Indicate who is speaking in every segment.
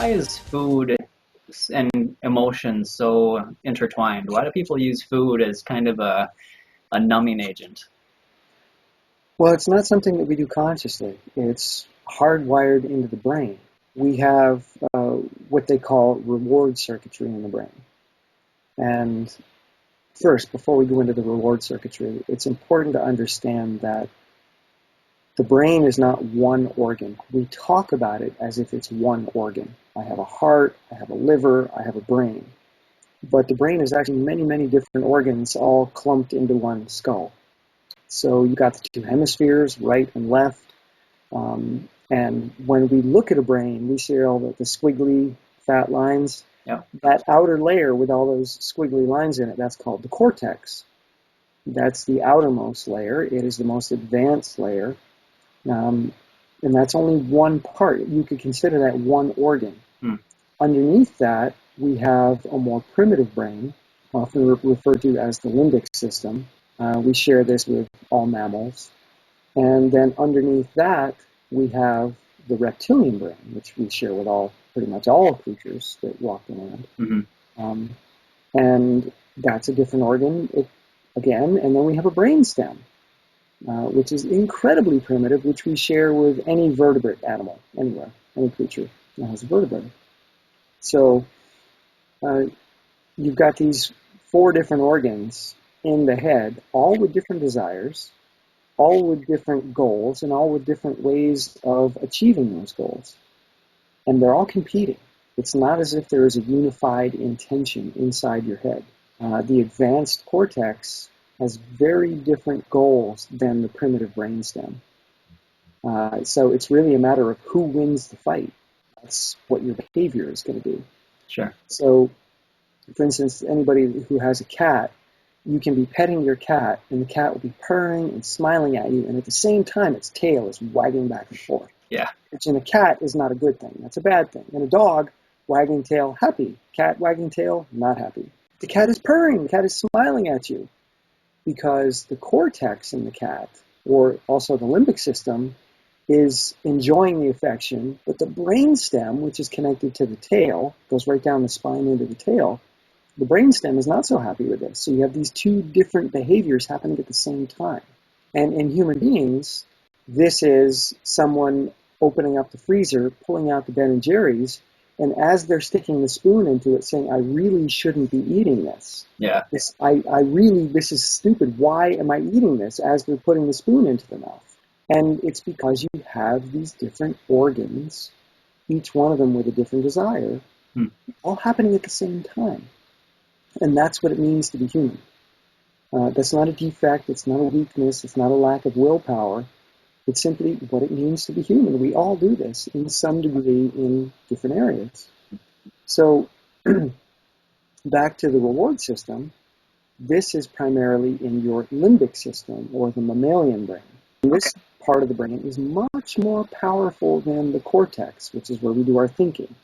Speaker 1: why is food and emotions so intertwined? Why do people use food as kind of a numbing agent?
Speaker 2: Well, it's not something that we do consciously. It's hardwired into the brain. We have what they call reward circuitry in the brain. And first, before we go into the reward circuitry, it's important to understand that the brain is not one organ. We talk about it as if it's one organ. I have a heart, I have a liver, I have a brain. But the brain is actually many, many different organs all clumped into one skull. So you got the two hemispheres, right and left. And when we look at a brain, we see all the squiggly fat lines.
Speaker 1: Yep.
Speaker 2: That outer layer with all those squiggly lines in it, that's called the cortex. That's the outermost layer. It is the most advanced layer. And that's only one part. You could consider that one organ. Underneath that, we have a more primitive brain, often referred to as the limbic system. We share this with all mammals. And then underneath that, we have the reptilian brain, which we share with pretty much all creatures that walk the land.
Speaker 1: Mm-hmm.
Speaker 2: And that's a different organ again. And then we have a brainstem, which is incredibly primitive, which we share with any vertebrate animal, anywhere, any creature that has a vertebrae. So you've got these 4 different organs in the head, all with different desires, all with different goals, and all with different ways of achieving those goals. And they're all competing. It's not as if there is a unified intention inside your head. The advanced cortex has very different goals than the primitive brainstem. So it's really a matter of who wins the fight. That's what your behavior is going to be.
Speaker 1: Sure.
Speaker 2: So, for instance, anybody who has a cat, you can be petting your cat, and the cat will be purring and smiling at you, and at the same time, its tail is wagging back and forth.
Speaker 1: Yeah.
Speaker 2: Which in a cat is not a good thing. That's a bad thing. In a dog, wagging tail, happy. Cat wagging tail, not happy. The cat is purring. The cat is smiling at you because the cortex in the cat, or also the limbic system, is enjoying the affection, but the brainstem, which is connected to the tail, goes right down the spine into the tail, the brainstem is not so happy with this. So you have these 2 different behaviors happening at the same time. And in human beings, this is someone opening up the freezer, pulling out the Ben & Jerry's, and as they're sticking the spoon into it, saying, I really shouldn't be eating this.
Speaker 1: Yeah.
Speaker 2: This is stupid. Why am I eating this? As they're putting the spoon into the mouth. And it's because you have these different organs, each one of them with a different desire, all happening at the same time. And that's what it means to be human. That's not a defect. It's not a weakness. It's not a lack of willpower. It's simply what it means to be human. We all do this in some degree in different areas. So back to the reward system, this is primarily in your limbic system, or the mammalian brain. And this part of the brain is much more powerful than the cortex, which is where we do our thinking,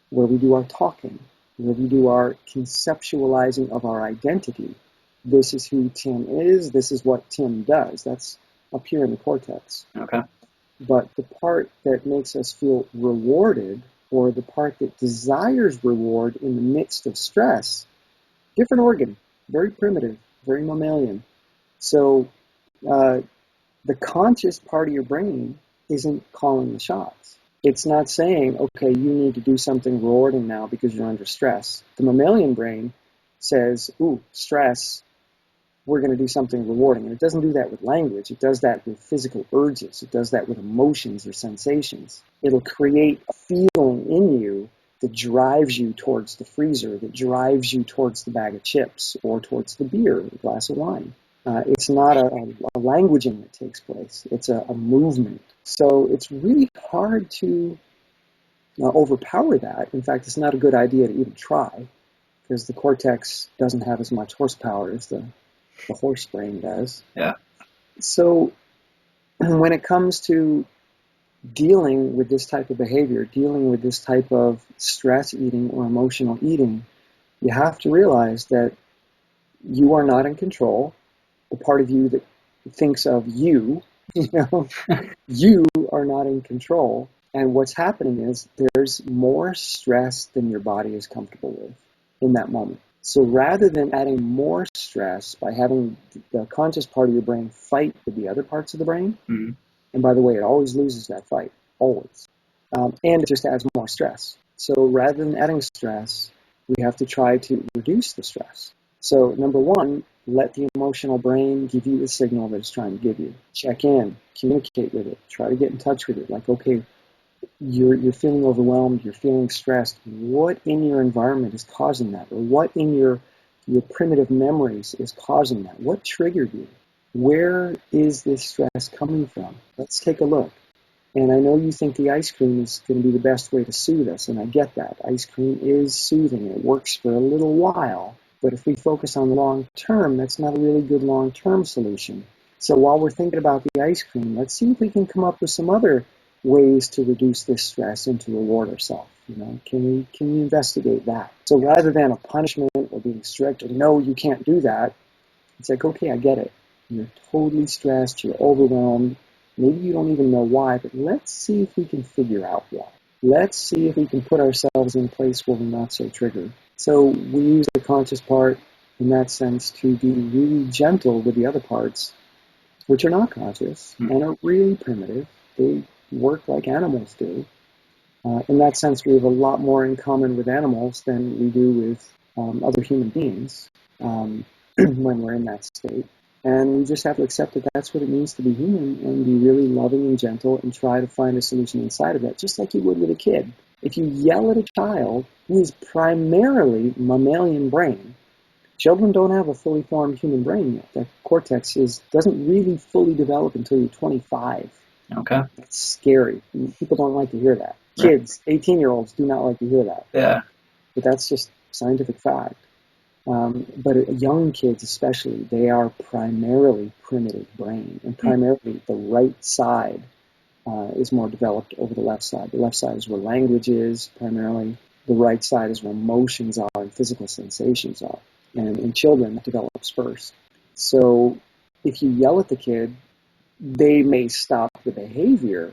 Speaker 2: where we do our talking, where we do our conceptualizing of our identity. This is who Tim is. This is what Tim does. That's up here in the cortex.
Speaker 1: Okay.
Speaker 2: But the part that makes us feel rewarded, or the part that desires reward in the midst of stress, different organ, very primitive, very mammalian. So the conscious part of your brain isn't calling the shots. It's not saying, okay, you need to do something rewarding now because you're under stress. The mammalian brain says, ooh, stress, we're going to do something rewarding. And it doesn't do that with language. It does that with physical urges. It does that with emotions or sensations. It'll create a feeling in you that drives you towards the freezer, that drives you towards the bag of chips or towards the beer, the glass of wine. It's not a languaging that takes place. It's a movement. So it's really hard to overpower that. In fact, it's not a good idea to even try, because the cortex doesn't have as much horsepower as the horse brain does.
Speaker 1: Yeah.
Speaker 2: So when it comes to dealing with this type of behavior, dealing with this type of stress eating or emotional eating, you have to realize that you are not in control. The part of you that thinks of you, you are not in control. And what's happening is there's more stress than your body is comfortable with in that moment. So rather than adding more stress by having the conscious part of your brain fight with the other parts of the brain,
Speaker 1: Mm-hmm.
Speaker 2: and by the way, it always loses that fight, always. And it just adds more stress. So rather than adding stress, we have to try to reduce the stress. So number one, let the emotional brain give you the signal that it's trying to give you. Check in, communicate with it, try to get in touch with it. Like, okay, you're feeling overwhelmed, you're feeling stressed. What in your environment is causing that? Or what in your primitive memories is causing that? What triggered you? Where is this stress coming from? Let's take a look. And I know you think the ice cream is going to be the best way to soothe us, and I get that. Ice cream is soothing. It works for a little while. But if we focus on the long term, that's not a really good long-term solution. So while we're thinking about the ice cream, let's see if we can come up with some other ways to reduce this stress and to reward ourselves. Can we investigate that? So rather than a punishment or being strict or no, you can't do that, it's like, okay, I get it. You're totally stressed, you're overwhelmed. Maybe you don't even know why, but let's see if we can figure out why. Let's see if we can put ourselves in a place where we're not so triggered. So we use the conscious part in that sense to be really gentle with the other parts, which are not conscious and are really primitive. They work like animals do. In that sense, we have a lot more in common with animals than we do with other human beings when we're in that state. And we just have to accept that that's what it means to be human and be really loving and gentle and try to find a solution inside of that, just like you would with a kid. If you yell at a child who is primarily mammalian brain, children don't have a fully formed human brain yet. That cortex doesn't really fully develop until you're 25.
Speaker 1: Okay.
Speaker 2: That's scary. People don't like to hear that. Kids, 18-year-olds do not like to hear that.
Speaker 1: Yeah.
Speaker 2: But that's just scientific fact. But young kids especially, they are primarily primitive brain, and primarily the right side is more developed over the left side. The left side is where language is, primarily. The right side is where emotions are and physical sensations are. And in children, that develops first. So if you yell at the kid, they may stop the behavior,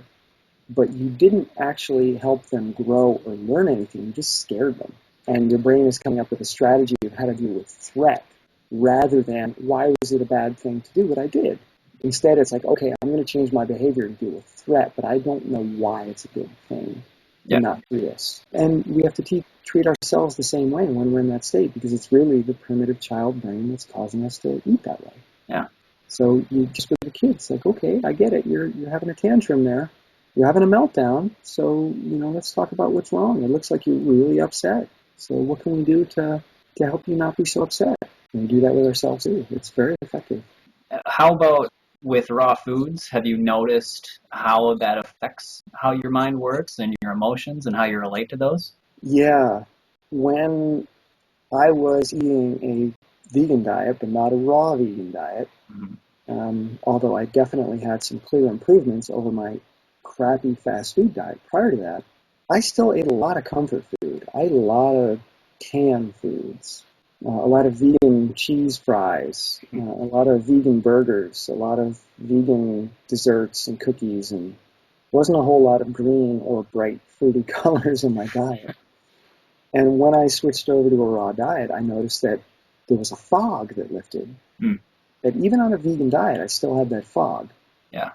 Speaker 2: but you didn't actually help them grow or learn anything. You just scared them. And your brain is coming up with a strategy of how to deal with threat rather than why was it a bad thing to do what I did. Instead, it's like, okay, I'm going to change my behavior to deal with threat, but I don't know why it's a good thing to not do this. And we have to treat ourselves the same way when we're in that state, because it's really the primitive child brain that's causing us to eat that way.
Speaker 1: Yeah.
Speaker 2: So you just with the kids, like, okay, I get it. You're having a tantrum there. You're having a meltdown. So, let's talk about what's wrong. It looks like you're really upset. So what can we do to help you not be so upset? And we do that with ourselves too. It's very effective.
Speaker 1: How about with raw foods? Have you noticed how that affects how your mind works and your emotions and how you relate to those?
Speaker 2: Yeah. When I was eating a vegan diet, but not a raw vegan diet, although I definitely had some clear improvements over my crappy fast food diet prior to that, I still ate a lot of comfort food. I ate a lot of canned foods, a lot of vegan cheese fries, a lot of vegan burgers, a lot of vegan desserts and cookies, and wasn't a whole lot of green or bright fruity colors in my diet. And when I switched over to a raw diet, I noticed that there was a fog that lifted. That even on a vegan diet, I still had that fog.
Speaker 1: Yeah.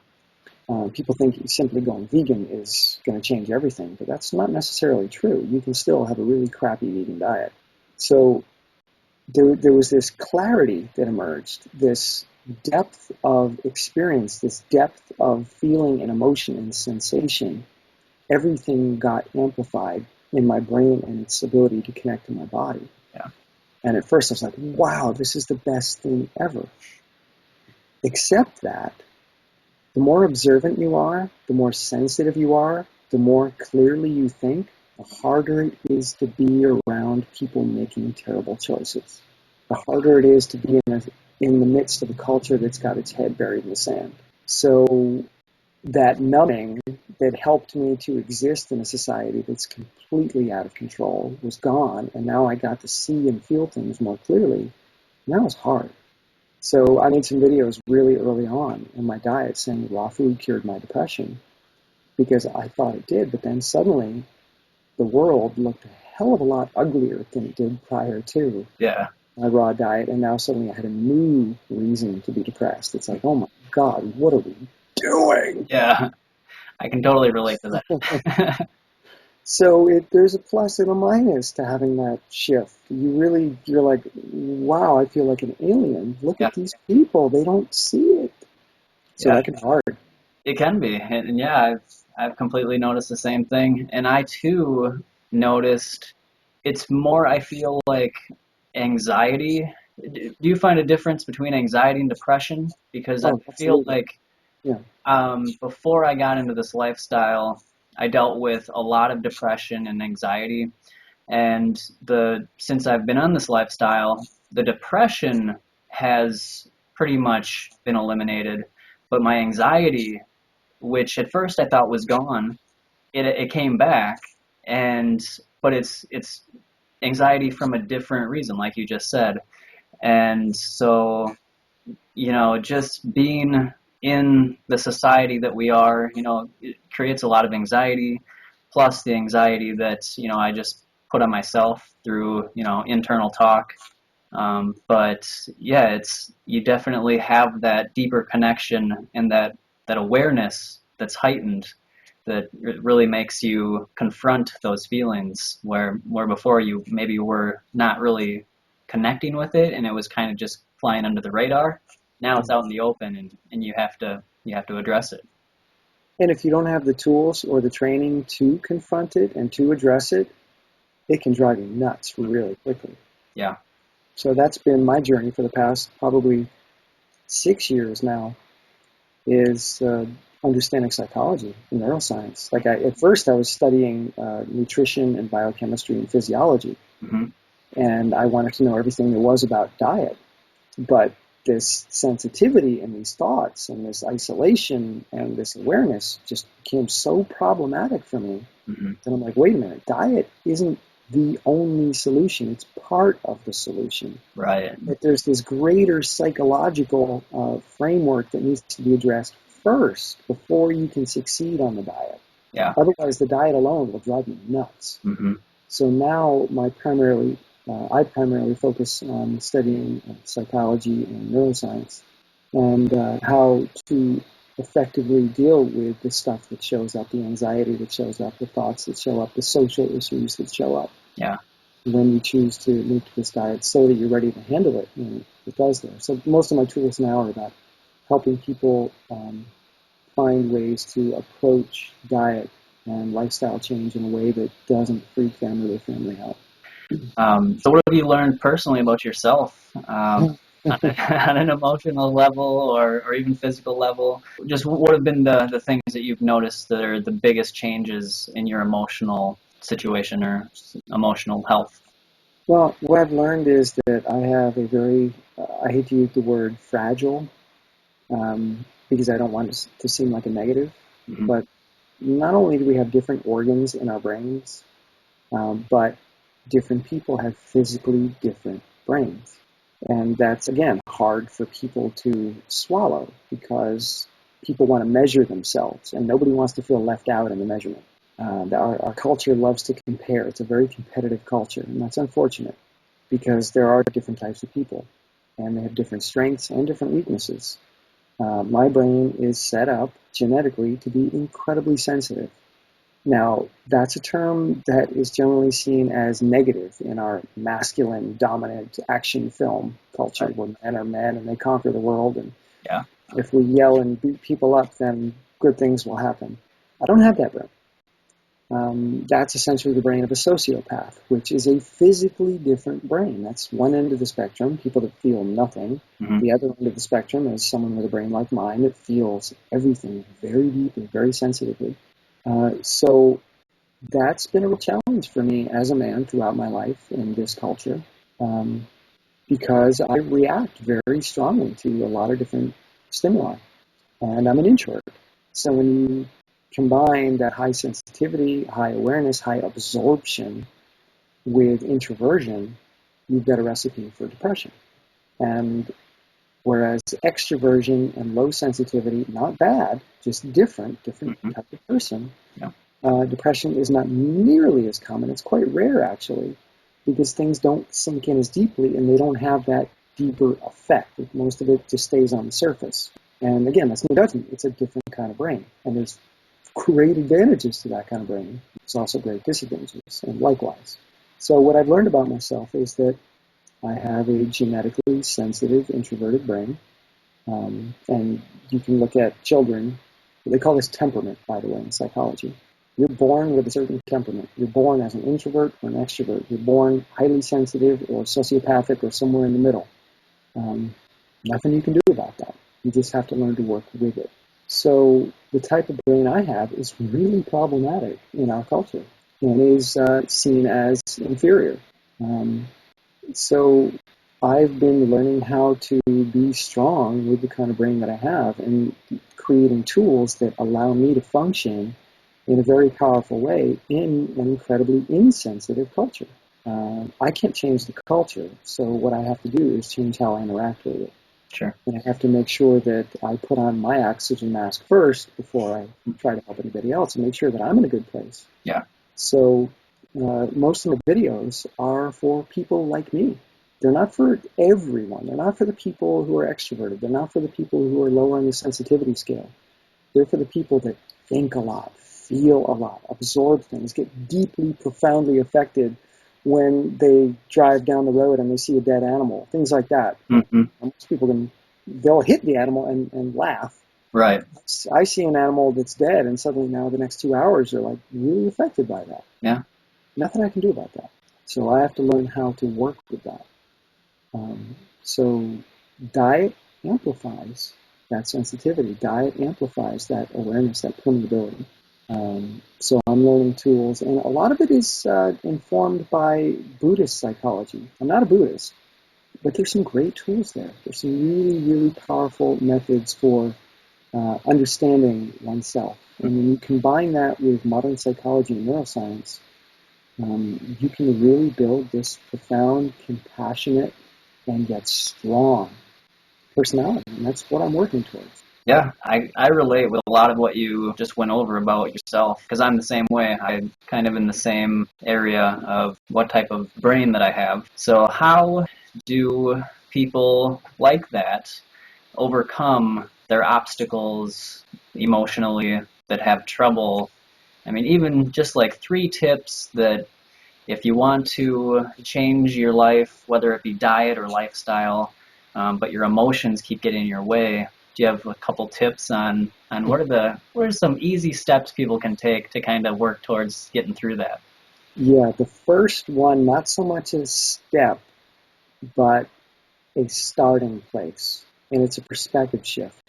Speaker 2: People think simply going vegan is going to change everything, but that's not necessarily true. You can still have a really crappy vegan diet. So there was this clarity that emerged, this depth of experience, this depth of feeling and emotion and sensation. Everything got amplified in my brain and its ability to connect to my body.
Speaker 1: Yeah.
Speaker 2: And at first I was like, wow, this is the best thing ever. Except that the more observant you are, the more sensitive you are, the more clearly you think, the harder it is to be around people making terrible choices. The harder it is to be in the midst of a culture that's got its head buried in the sand. So that numbing that helped me to exist in a society that's completely out of control was gone, and now I got to see and feel things more clearly. And that was hard. So I made some videos really early on in my diet saying raw food cured my depression. because I thought it did, but then suddenly the world looked a hell of a lot uglier than it did prior to
Speaker 1: Yeah.
Speaker 2: my raw diet, and now suddenly I had a new reason to be depressed. It's like, oh my God, what are we doing?
Speaker 1: Yeah. I can totally relate to that.
Speaker 2: So there's a plus and a minus to having that shift. You're like, wow, I feel like an alien. Look
Speaker 1: Yeah.
Speaker 2: at these people. They don't see it. So
Speaker 1: Yeah.
Speaker 2: that can be hard.
Speaker 1: It can be. And yeah, I've completely noticed the same thing. And I too noticed it's more, I feel like, anxiety. Do you find a difference between anxiety and depression? Because I
Speaker 2: Oh,
Speaker 1: feel
Speaker 2: absolutely.
Speaker 1: like
Speaker 2: Yeah.
Speaker 1: before I got into this lifestyle, I dealt with a lot of depression and anxiety. And since I've been on this lifestyle, the depression has pretty much been eliminated. But my anxiety, which at first I thought was gone, it came back, and but it's anxiety from a different reason, like you just said. And so, just being in the society that we are, it creates a lot of anxiety, plus the anxiety that, I just put on myself through, internal talk. But yeah, you definitely have that deeper connection and that awareness that's heightened that really makes you confront those feelings where before you maybe were not really connecting with it and it was kind of just flying under the radar. Now it's out in the open and you have to address it.
Speaker 2: And if you don't have the tools or the training to confront it and to address it, it can drive you nuts really quickly.
Speaker 1: Yeah.
Speaker 2: So that's been my journey for the past probably 6 years now, is understanding psychology and neuroscience. Like at first I was studying nutrition and biochemistry and physiology,
Speaker 1: Mm-hmm.
Speaker 2: and I wanted to know everything there was about diet. But this sensitivity and these thoughts and this isolation and this awareness just became so problematic for me.
Speaker 1: Mm-hmm.
Speaker 2: And I'm like, wait a minute, diet isn't the only solution. It's part of the solution.
Speaker 1: Right.
Speaker 2: But there's this greater psychological framework that needs to be addressed first before you can succeed on the diet.
Speaker 1: Yeah.
Speaker 2: Otherwise, the diet alone will drive you nuts.
Speaker 1: Mm-hmm.
Speaker 2: So now I primarily focus on studying psychology and neuroscience and how to effectively deal with the stuff that shows up, the anxiety that shows up, the thoughts that show up, the social issues that show up.
Speaker 1: Yeah.
Speaker 2: When you choose to move to this diet so that you're ready to handle it when it does there. So most of my tools now are about helping people find ways to approach diet and lifestyle change in a way that doesn't freak them or their family out.
Speaker 1: So what have you learned personally about yourself on an emotional level or even physical level? Just what have been the things that you've noticed that are the biggest changes in your emotional situation or emotional health?
Speaker 2: Well, what I've learned is that I have a very, I hate to use the word fragile, because I don't want it to seem like a negative,
Speaker 1: Mm-hmm.
Speaker 2: but not only do we have different organs in our brains, but different people have physically different brains. And that's, again, hard for people to swallow because people want to measure themselves, and nobody wants to feel left out in the measurement. Our culture loves to compare. It's a very competitive culture, and that's unfortunate because there are different types of people, and they have different strengths and different weaknesses. My brain is set up genetically to be incredibly sensitive. Now, that's a term that is generally seen as negative in our masculine, dominant action film culture,
Speaker 1: Right.
Speaker 2: where men are men and they conquer the world, and
Speaker 1: Yeah.
Speaker 2: if we yell and beat people up, then good things will happen. I don't have that brain. That's essentially the brain of a sociopath, which is a physically different brain. That's one end of the spectrum, people that feel nothing.
Speaker 1: Mm-hmm.
Speaker 2: The other end of the spectrum is someone with a brain like mine that feels everything very deeply, very sensitively. So that's been a real challenge for me as a man throughout my life in this culture, because I react very strongly to a lot of different stimuli, and I'm an introvert. So when you combine that high sensitivity, high awareness, high absorption with introversion, you've got a recipe for depression. And Whereas extroversion and low sensitivity, not bad, just different type of person.
Speaker 1: Yeah.
Speaker 2: Depression is not nearly as common. It's quite rare, actually, because things don't sink in as deeply and they don't have that deeper effect. Most of it just stays on the surface. And again, that's no judgment. It's a different kind of brain. And there's great advantages to that kind of brain. There's also great disadvantages, and likewise. So what I've learned about myself is that I have a genetically sensitive, introverted brain. And you can look at children. They call this temperament, by the way, in psychology. You're born with a certain temperament. You're born as an introvert or an extrovert. You're born highly sensitive or sociopathic or somewhere in the middle. Nothing you can do about that. You just have to learn to work with it. So the type of brain I have is really problematic in our culture and is seen as inferior. So I've been learning how to be strong with the kind of brain that I have and creating tools that allow me to function in a very powerful way in an incredibly insensitive culture. I can't change the culture, so what I have to do is change how I interact with it.
Speaker 1: Sure.
Speaker 2: And I have to make sure that I put on my oxygen mask first before I try to help anybody else and make sure that I'm in a good place.
Speaker 1: Yeah.
Speaker 2: So most of my videos are for people like me. They're not for everyone. They're not for the people who are extroverted. They're not for the people who are lower on the sensitivity scale. They're for the people that think a lot, feel a lot, absorb things, get deeply, profoundly affected when they drive down the road and they see a dead animal, things like that.
Speaker 1: Mm-hmm.
Speaker 2: Most people they'll hit the animal and laugh.
Speaker 1: Right.
Speaker 2: I see an animal that's dead, and suddenly now the next 2 hours are like really affected by that.
Speaker 1: Yeah.
Speaker 2: Nothing I can do about that. So I have to learn how to work with that. So diet amplifies that sensitivity. Diet amplifies that awareness, that permeability. So I'm learning tools, and a lot of it is informed by Buddhist psychology. I'm not a Buddhist, but there's some great tools there. There's some really, really powerful methods for understanding oneself. And when you combine that with modern psychology and neuroscience, you can really build this profound, compassionate, and yet strong personality. And that's what I'm working towards.
Speaker 1: Yeah, I relate with a lot of what you just went over about yourself, because I'm the same way. I'm kind of in the same area of what type of brain that I have. So how do people like that overcome their obstacles emotionally, that have trouble? I mean, even just like 3 tips that if you want to change your life, whether it be diet or lifestyle, but your emotions keep getting in your way, do you have a couple tips on what are some easy steps people can take to kind of work towards getting through that?
Speaker 2: Yeah, the first one, not so much a step, but a starting place. And it's a perspective shift.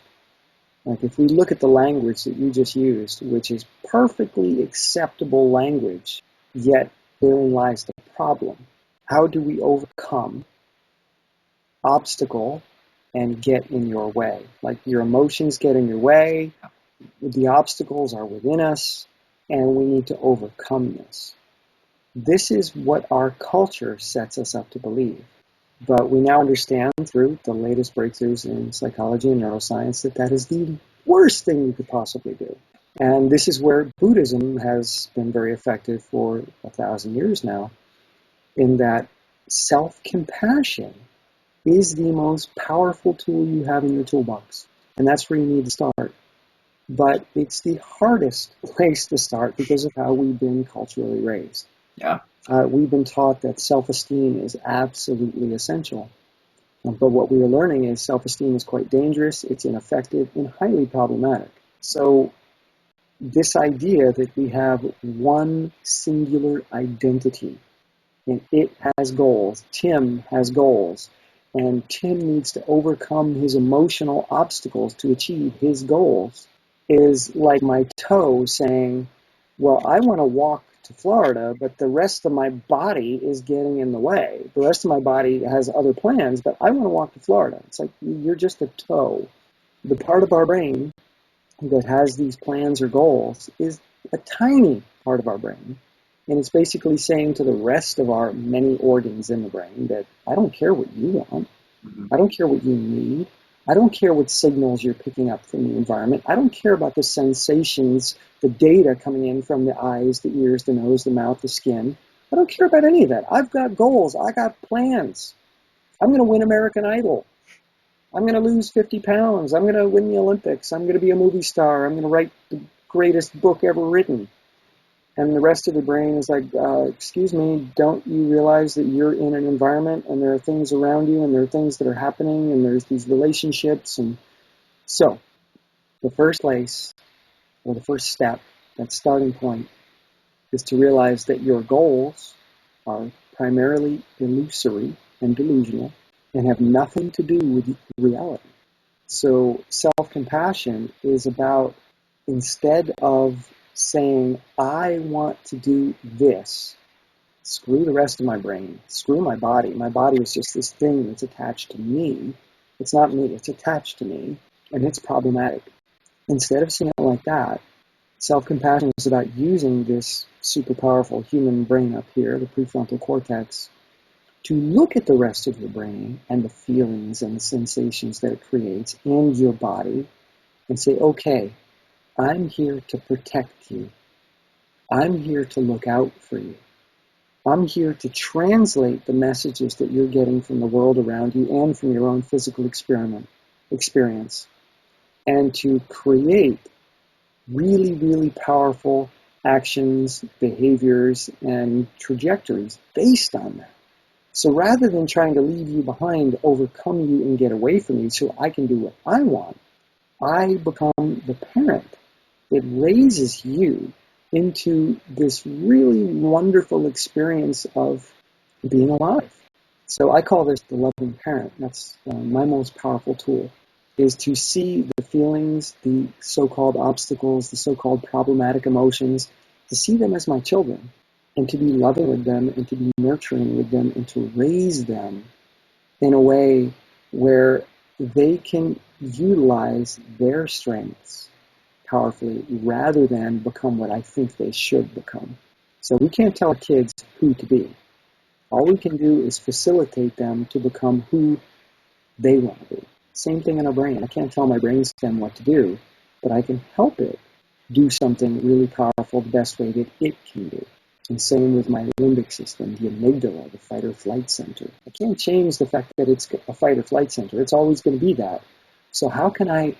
Speaker 2: Like if we look at the language that you just used, which is perfectly acceptable language, yet therein lies the problem. How do we overcome obstacle and get in your way? Like your emotions get in your way, the obstacles are within us, and we need to overcome this. This is what our culture sets us up to believe. But we now understand through the latest breakthroughs in psychology and neuroscience that that is the worst thing you could possibly do. And this is where Buddhism has been very effective for 1,000 years now, in that self-compassion is the most powerful tool you have in your toolbox. And that's where you need to start. But it's the hardest place to start because of how we've been culturally raised.
Speaker 1: Yeah.
Speaker 2: We've been taught that self-esteem is absolutely essential. But what we are learning is self-esteem is quite dangerous, it's ineffective, and highly problematic. So this idea that we have one singular identity, and it has goals, Tim has goals, and Tim needs to overcome his emotional obstacles to achieve his goals, is like my toe saying, well, I want to walk to Florida, but the rest of my body is getting in the way. The rest of my body has other plans, but I want to walk to Florida. It's like you're just a toe. The part of our brain that has these plans or goals is a tiny part of our brain. And it's basically saying to the rest of our many organs in the brain that I don't care what you want. I don't care what you need. I don't care what signals you're picking up from the environment. I don't care about the sensations, the data coming in from the eyes, the ears, the nose, the mouth, the skin. I don't care about any of that. I've got goals. I got plans. I'm going to win American Idol. I'm going to lose 50 pounds. I'm going to win the Olympics. I'm going to be a movie star. I'm going to write the greatest book ever written. And the rest of the brain is like, excuse me, don't you realize that you're in an environment and there are things around you and there are things that are happening and there's these relationships. And so the first place or the first step, that starting point, is to realize that your goals are primarily illusory and delusional and have nothing to do with reality. So self-compassion is about, instead of saying, I want to do this, screw the rest of my brain, screw my body. My body is just this thing that's attached to me. It's not me, it's attached to me, and it's problematic. Instead of seeing it like that, self-compassion is about using this super powerful human brain up here, the prefrontal cortex, to look at the rest of your brain and the feelings and the sensations that it creates and your body and say, okay, I'm here to protect you. I'm here to look out for you. I'm here to translate the messages that you're getting from the world around you and from your own physical experience, and to create really, really powerful actions, behaviors, and trajectories based on that. So rather than trying to leave you behind, overcome you, and get away from you so I can do what I want, I become the parent that raises you into this really wonderful experience of being alive. So I call this the loving parent. That's my most powerful tool, is to see the feelings, the so-called obstacles, the so-called problematic emotions, to see them as my children, and to be loving with them, and to be nurturing with them, and to raise them in a way where they can utilize their strengths powerfully rather than become what I think they should become. So we can't tell kids who to be. All we can do is facilitate them to become who they want to be. Same thing in our brain. I can't tell my brainstem what to do, but I can help it do something really powerful the best way that it can do. And same with my limbic system, the amygdala, the fight or flight center. I can't change the fact that it's a fight or flight center. It's always going to be that. So how can I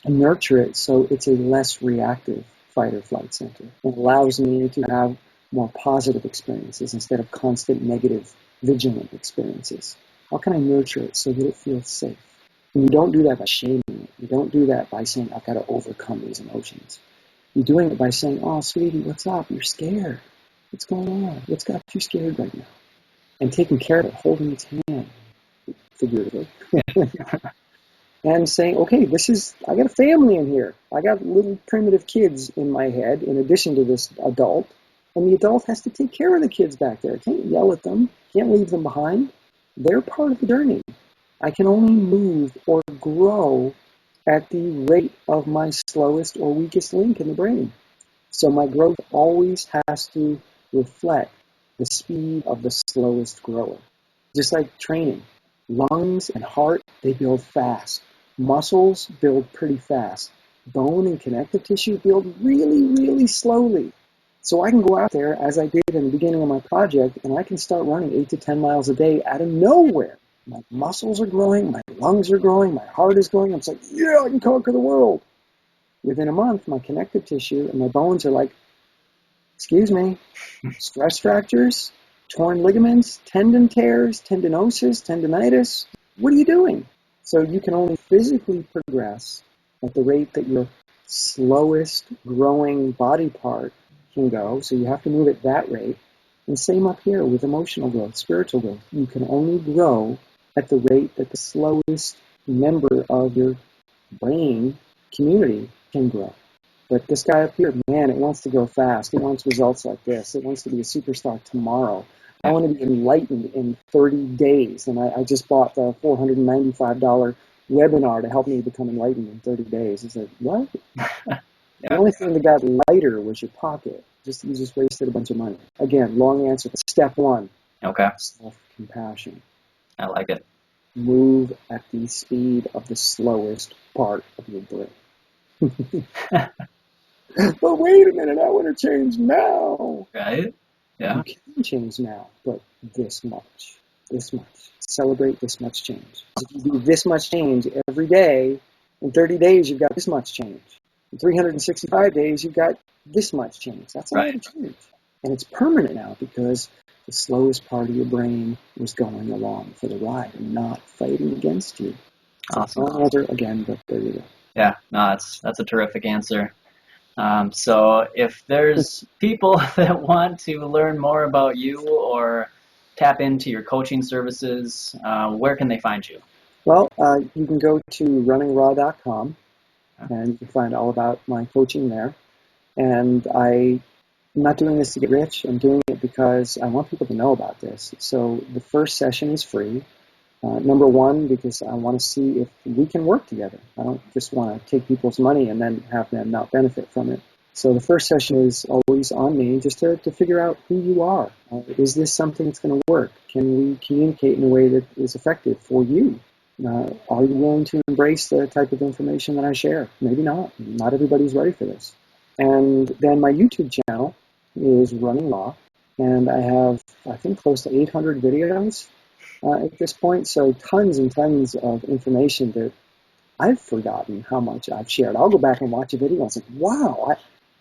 Speaker 2: nurture it so it's a less reactive fight or flight center? It allows me to have more positive experiences instead of constant negative, vigilant experiences. How can I nurture it so that it feels safe? And you don't do that by shaming it. You don't do that by saying, I've got to overcome these emotions. You're doing it by saying, oh, sweetie, what's up? You're scared. What's going on? What's got you scared right now? And taking care of it, holding its hand, figuratively. And saying, okay, I got a family in here. I got little primitive kids in my head in addition to this adult. And the adult has to take care of the kids back there. I can't yell at them. Can't leave them behind. They're part of the journey. I can only move or grow at the rate of my slowest or weakest link in the brain. So my growth always has to reflect the speed of the slowest grower. Just like training. Lungs and heart, they build fast. Muscles build pretty fast. Bone and connective tissue build really, really slowly. So I can go out there, as I did in the beginning of my project, and I can start running 8 to 10 miles a day out of nowhere. My muscles are growing, my lungs are growing, my heart is growing. I'm like, yeah, I can conquer the world. Within a month, my connective tissue and my bones are like, excuse me, stress fractures, torn ligaments, tendon tears, tendinosis, tendinitis. What are you doing? So you can only physically progress at the rate that your slowest growing body part can go. So you have to move at that rate. And same up here with emotional growth, spiritual growth. You can only grow at the rate that the slowest member of your brain community can grow. But this guy up here, man, it wants to go fast. It wants results like this. It wants to be a superstar tomorrow. I want to be enlightened in 30 days. And I just bought the $495 webinar to help me become enlightened in 30 days. It's like, what?
Speaker 1: Yeah.
Speaker 2: The only thing that got lighter was your pocket. You just wasted a bunch of money. Again, long answer. Step one.
Speaker 1: Okay.
Speaker 2: Self-compassion.
Speaker 1: I like it.
Speaker 2: move at the speed of the slowest part of your brain. But wait a minute, I want to change now.
Speaker 1: Right? Yeah.
Speaker 2: You can change now, but this much. Celebrate this much change. If you do this much change every day, in 30 days you've got this much change. In 365 days you've got this much change. That's a lot of change. And it's permanent now because the slowest part of your brain was going along for the ride and not fighting against you.
Speaker 1: Awesome.
Speaker 2: I'll answer again, but there you go.
Speaker 1: Yeah, no, that's a terrific answer. So if there's people that want to learn more about you or tap into your coaching services, where can they find you?
Speaker 2: Well, you can go to runningraw.com and you can find all about my coaching there. And I'm not doing this to get rich. I'm doing it because I want people to know about this. So the first session is free. Number one, because I want to see if we can work together. I don't just want to take people's money and then have them not benefit from it. So the first session is always on me just to figure out who you are. Is this something that's going to work? Can we communicate in a way that is effective for you? Are you willing to embrace the type of information that I share? Maybe not. Not everybody's ready for this. And then my YouTube channel is Running Raw, and I have, I think, close to 800 videos at this point, so tons and tons of information that I've forgotten how much I've shared. I'll go back and watch a video and say, wow,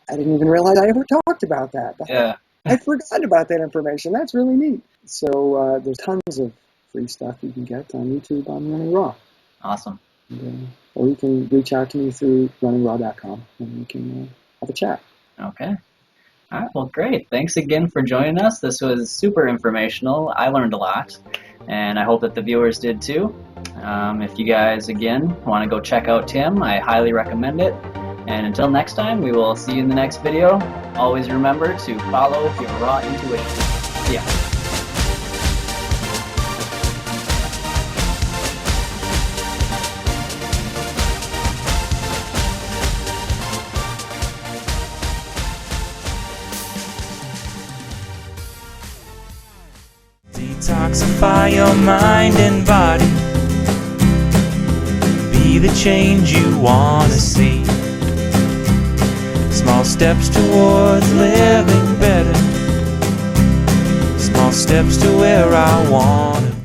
Speaker 2: I didn't even realize I ever talked about that.
Speaker 1: Yeah.
Speaker 2: I forgot about that information. That's really neat. So there's tons of free stuff you can get on YouTube on Running Raw.
Speaker 1: Awesome.
Speaker 2: And, or you can reach out to me through runningraw.com and we can have a chat.
Speaker 1: Okay. All right. Well, great. Thanks again for joining us. This was super informational. I learned a lot, and I hope that the viewers did too. If you guys, again, want to go check out Tim, I highly recommend it. And until next time, we will see you in the next video. Always remember to follow your raw intuition. See ya.
Speaker 3: Detoxify your mind and body. Be the change you want to see. Small steps towards living better. Small steps to where I want to be.